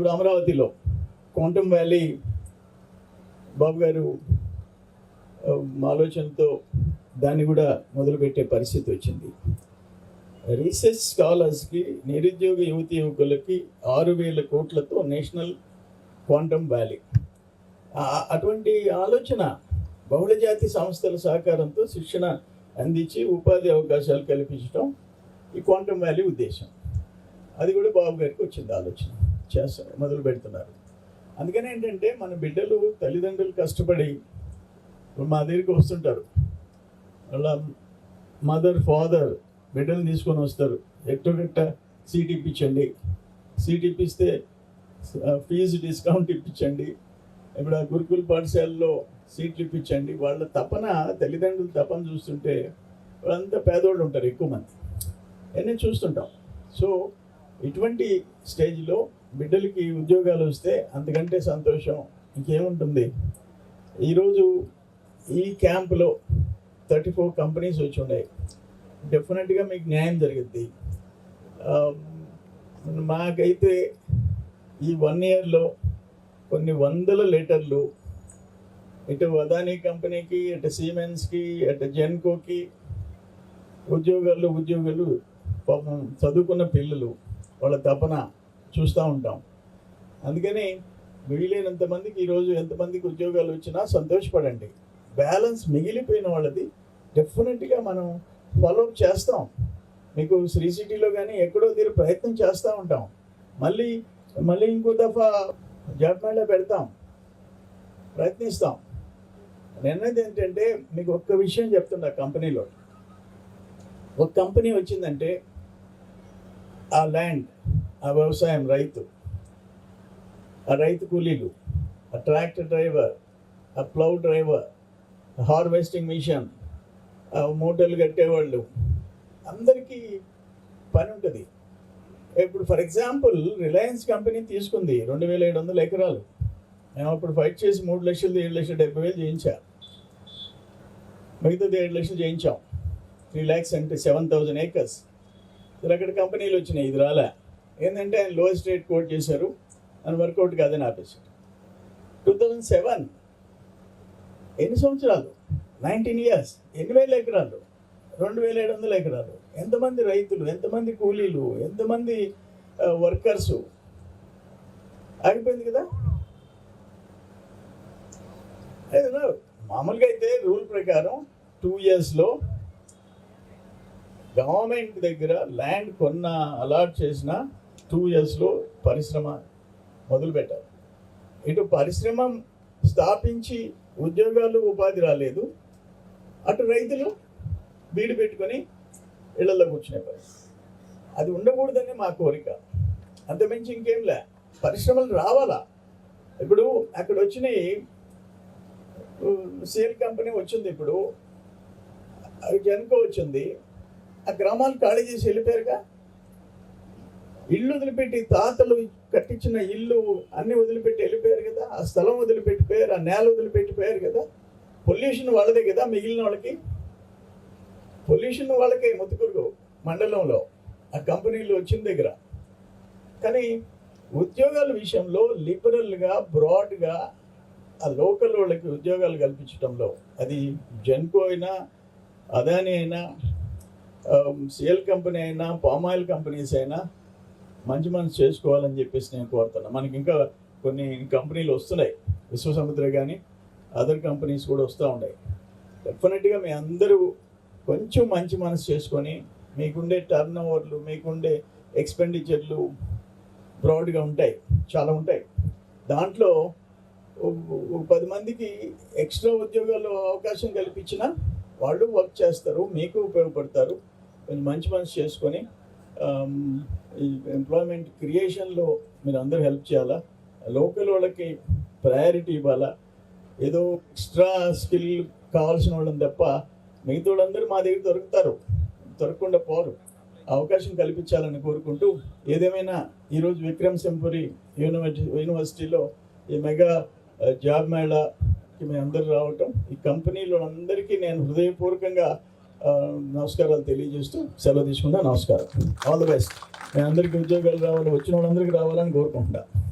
ఇప్పుడు అమరావతిలో quantum valley బాబు గారు ఆలోచనతో దాన్ని కూడా మొదలుపెట్టే పరిస్థితి వచ్చింది. రీసెర్చ్ స్కాలర్స్కి, నిరుద్యోగ యువతి యువకులకి 6,000 కోట్లతో నేషనల్ క్వాంటమ్ వ్యాలీ. అటువంటి ఆలోచన బహుళజాతి సంస్థల సహకారంతో శిక్షణ అందించి ఉపాధి అవకాశాలు కల్పించడం ఈ క్వాంటమ్ వ్యాలీ ఉద్దేశం. అది కూడా బాబు గారికి వచ్చింది ఆలోచన, మొదలు పెడుతున్నారు. అందుకని ఏంటంటే మన బిడ్డలు తల్లిదండ్రులు కష్టపడి మా దగ్గరికి వస్తుంటారు. వాళ్ళ మదర్ ఫాదర్ బిడ్డలు తీసుకొని వస్తారు. ఎట్టగట్ట సీట్ ఇప్పించండి, సీట్ ఇప్పిస్తే ఫీజు డిస్కౌంట్ ఇప్పించండి, ఇప్పుడు ఆ గురుకుల పాఠశాలలో సీట్లు ఇప్పించండి. వాళ్ళ తపన, తల్లిదండ్రుల తపన చూస్తుంటే వాళ్ళంతా పేదోళ్ళు ఉంటారు ఎక్కువ మంది, అన్నీ చూస్తుంటాం. సో ఇటువంటి స్టేజ్లో బిడ్డలకి ఉద్యోగాలు వస్తే అంతకంటే సంతోషం ఇంకేముంటుంది. ఈరోజు ఈ క్యాంపులో 34 కంపెనీస్ వచ్చి ఉన్నాయి. డెఫినెట్గా మీకు న్యాయం జరుగుద్ది. మాకైతే ఈ 1 ఇయర్లో కొన్ని వందల లెటర్లు ఇటు అదానీ కంపెనీకి, అటు సిమెన్స్కి, అటు జెన్కోకి ఉద్యోగులు పాపం చదువుకున్న పిల్లలు వాళ్ళ తపన చూస్తూ ఉంటాం. అందుకని మిగిలినంత మందికి ఈరోజు ఎంతమందికి ఉద్యోగాలు వచ్చినా సంతోషపడండి. బ్యాలెన్స్ మిగిలిపోయిన వాళ్ళది డెఫినెట్గా మనం ఫాలోఅప్ చేస్తాం. మీకు శ్రీ సిటీలో కానీ ఎక్కడో తీరు ప్రయత్నం చేస్తూ ఉంటాం. మళ్ళీ ఇంకో దఫా జాబ్ మేళా పెడతాం, ప్రయత్నిస్తాం. నిర్ణయం ఏంటంటే మీకు ఒక్క విషయం చెప్తున్నా. కంపెనీలో ఒక కంపెనీ వచ్చిందంటే ఆ ల్యాండ్, ఆ వ్యవసాయం, ఆ రైతు కూలీలు, ఆ ట్రాక్టర్ డ్రైవర్, ఆ ప్లౌ డ్రైవర్, హార్వెస్టింగ్ మిషన్, ఆ మూటలు కట్టేవాళ్ళు, అందరికీ పని ఉంటుంది. ఇప్పుడు ఫర్ ఎగ్జాంపుల్ రిలయన్స్ కంపెనీ తీసుకుంది 2,700 ఎకరాలు. మేము అప్పుడు ఫైట్ చేసి 3,07,70,000 చేయించా. మిగతాది 7 లక్షలు చేయించాం. 3 lakhs అంటే 7,000 acres. అక్కడ కంపెనీలు వచ్చినాయి, ఇది రాలే. ఏంటంటే ఆయన లోయెస్ట్ రేట్ కోట్ చేశారు, అని వర్కౌట్ కాదని ఆపేశారు. 2007 ఎన్ని సంవత్సరాలు, 19 years, 8,000 ఎకరాలు, 2,700 ఎకరాలు. ఎంతమంది రైతులు, ఎంతమంది కూలీలు, ఎంతమంది వర్కర్సు, ఆగిపోయింది కదా. మామూలుగా అయితే రూల్ ప్రకారం 2 yearsలో గవర్నమెంట్ దగ్గర ల్యాండ్ అలాట్ చేసిన 2 yearsలో పరిశ్రమ మొదలు పెట్టాలి. ఇటు పరిశ్రమ స్థాపించి ఉద్యోగాలు, ఉపాధి రాలేదు, అటు రైతులు బీడు పెట్టుకొని ఇళ్లలో కూర్చునే పరిస్థితి. అది ఉండకూడదని మా కోరిక. అంతమించి ఇంకేం లే, పరిశ్రమలు రావాలా. ఇప్పుడు అక్కడ వచ్చినాయి, సేల్ కంపెనీ వచ్చింది, ఇప్పుడు జెన్కో వచ్చింది. ఆ గ్రామాలు ఖాళీ చేసి వెళ్ళిపోయారుగా. ఇల్లు వదిలిపెట్టి, తాతలు కట్టించిన ఇల్లు అన్నీ వదిలిపెట్టి వెళ్ళిపోయారు కదా. ఆ స్థలం వదిలిపెట్టిపోయారు, ఆ నేల వదిలిపెట్టిపోయారు కదా. పొల్యూషన్ వాళ్ళదే కదా, మిగిలిన వాళ్ళకి పొల్యూషన్ వాళ్ళకే. ముత్తుకూరు మండలంలో ఆ కంపెనీలు వచ్చిన దగ్గర. కానీ ఉద్యోగాల విషయంలో లిబరల్గా, బ్రాడ్గా ఆ లోకల్ వాళ్ళకి ఉద్యోగాలు కల్పించడంలో, అది జెన్కో అయినా, అదానీ అయినా, సేల్ కంపెనీ అయినా, పామాయిల్ కంపెనీస్ అయినా మంచి మనసు చేసుకోవాలని చెప్పేసి నేను కోరుతున్నాను. మనకి ఇంకా కొన్ని కంపెనీలు వస్తున్నాయి, విశ్వసముద్ర కానీ అదర్ కంపెనీస్ కూడా వస్తూ ఉన్నాయి. డెఫినెట్గా మీ అందరూ కొంచెం మంచి మనసు చేసుకొని, మీకుండే టర్న్ ఓవర్లు, మీకుండే ఎక్స్పెండిచర్లు బ్రాడ్గా ఉంటాయి, చాలా ఉంటాయి. దాంట్లో 10 మందికి ఎక్స్ట్రా ఉద్యోగాలు అవకాశం కల్పించినా వాళ్ళు వర్క్ చేస్తారు, మీకు ఉపయోగపడతారు. కొంచెం మంచి మనసు చేసుకొని ఈ ఎంప్లాయ్మెంట్ క్రియేషన్లో మీరు అందరూ హెల్ప్ చేయాలా. లోకల్ వాళ్ళకి ప్రయారిటీ ఇవ్వాలా. ఏదో ఎక్స్ట్రా స్కిల్ కావాల్సిన వాళ్ళని తప్ప మిగతా వాళ్ళందరూ మా దగ్గర దొరకకుండా పోరు. అవకాశం కల్పించాలని కోరుకుంటూ, ఏదేమైనా ఈరోజు విక్రమ్ సింపురి యూనివర్సిటీలో ఈ మెగా జాబ్ మేళాకి మేము అందరూ రావటం, ఈ కంపెనీలో అందరికీ నేను హృదయపూర్వకంగా నమస్కారాలు తెలియజేస్తూ సెలవు తీసుకుంటా. నమస్కారం. All the best. మీ అందరికీ ఉద్యోగాలు రావాలి, వచ్చిన వాళ్ళందరికీ రావాలని కోరుకుంటున్నా.